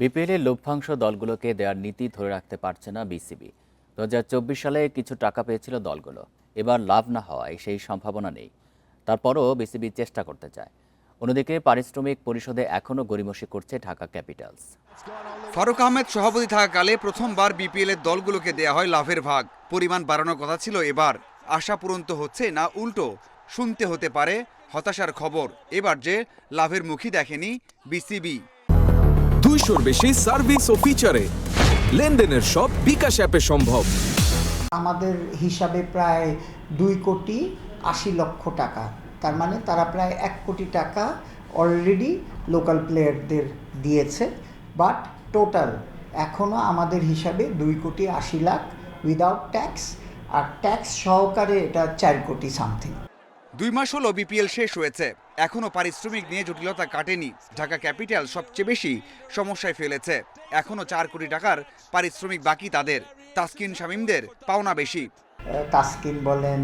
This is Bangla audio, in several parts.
বিপিএলের লভ্যাংশ দলগুলোকে দেওয়ার নীতি ধরে রাখতে পারছে না বিসিবি। 2024 সালে কিছু টাকা পেয়েছিল দলগুলো, এবার লাভ না হওয়ায় সেই সম্ভাবনা নেই। তারপরও বিসিবি চেষ্টা করতে চায়। অন্যদিকে পারিশ্রমিক পরিশোধে এখনও গড়িমসি করছে ঢাকা ক্যাপিটালস। ফারুক আহমেদ সভাপতি থাকাকালে প্রথমবার বিপিএলের দলগুলোকে দেয়া হয় লাভের ভাগ। পরিমাণ বাড়ানোর কথা ছিল এবার, আশা পূরণ তো হচ্ছে না, উল্টো শুনতে হতে পারে হতাশার খবর। এবার যে লাভের মুখই দেখেনি বিসিবি। 200-র বেশি সার্ভিস ও ফিচারে লেনদেনের সব বিকাশ অ্যাপে সম্ভব। আমাদের হিসাবে প্রায় 2,80,00,000 টাকা, তার মানে তারা প্রায় 1 কোটি টাকা অলরেডি লোকাল প্লেয়ারদের দিয়েছে। বাট টোটাল এখনও আমাদের হিসাবে 2,80,00,000 উইদাউট ট্যাক্স, আর ট্যাক্স সহকারে এটা 4 কোটি সামথিং। 2 মাস হলো বিপিএল শেষ হয়েছে, এখনো পারিশ্রমিক নিয়ে জটিলতা কাটেনি। ঢাকা ক্যাপিটাল সবচেয়ে বেশি সমস্যায় ফেলেছে। এখনো 4 কোটি টাকার পারিশ্রমিক বাকি তাদের। তাসকিন শামীমদের পাওনা বেশি। তাসকিন বলেন,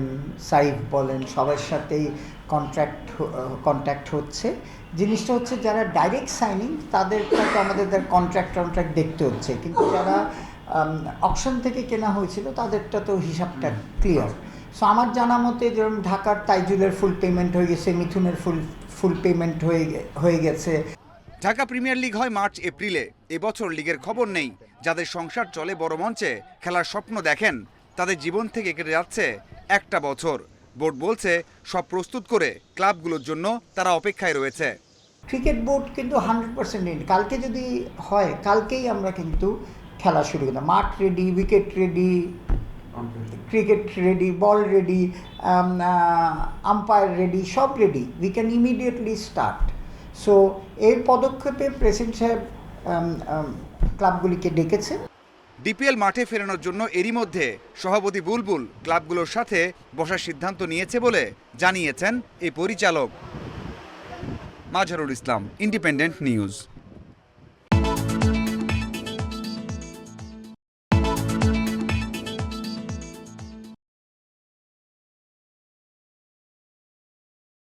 সাইফ বলেন, সবার সাথেই কন্ট্যাক্ট হচ্ছে। জিনিসটা হচ্ছে যারা ডাইরেক্ট সাইনিং তাদেরটা তো আমাদের কন্ট্রাক্ট দেখতে হচ্ছে, কিন্তু যারা অকশন থেকে কেনা হয়েছিল তাদেরটা তো হিসাবটা ক্লিয়ার। সো আমার জানা মতে যেরকম ঢাকার তাইজুলের ফুল পেমেন্ট হয়ে গেছে, মিথুনের ফুল পেমেন্ট হয়ে গেছে। ঢাকা প্রিমিয়ার লিগ হয় মার্চ এপ্রিলে। এবছর লিগের খবর নেই। যাদের সংসার চলে বড় মঞ্চে খেলার স্বপ্ন দেখেন, তাদের জীবন থেকে কেটে যাচ্ছে একটা বছর। বোর্ড বলছে সব প্রস্তুত করে ক্লাবগুলোর জন্য তারা অপেক্ষায় রয়েছে। ক্রিকেট বোর্ড কিন্তু 100% রেডি। কালকে যদি হয়, কালকেই আমরা কিন্তু খেলা শুরু করতাম। মাঠ ready, wicket ready, cricket ready, ball ready, umpire ready, সব ready. We can immediately start. So এই পদক্ষেপে প্রেসিডেন্ট সাহেব ক্লাবগুলিকে ডেকেছে। ডিপিএল মাঠে ফেরানোর জন্য এরই মধ্যে সভাপতি বুলবুল ক্লাবগুলোর সাথে বসার সিদ্ধান্ত নিয়েছে বলে জানিয়েছেন এই পরিচালক। Mazharul Islam, independent news.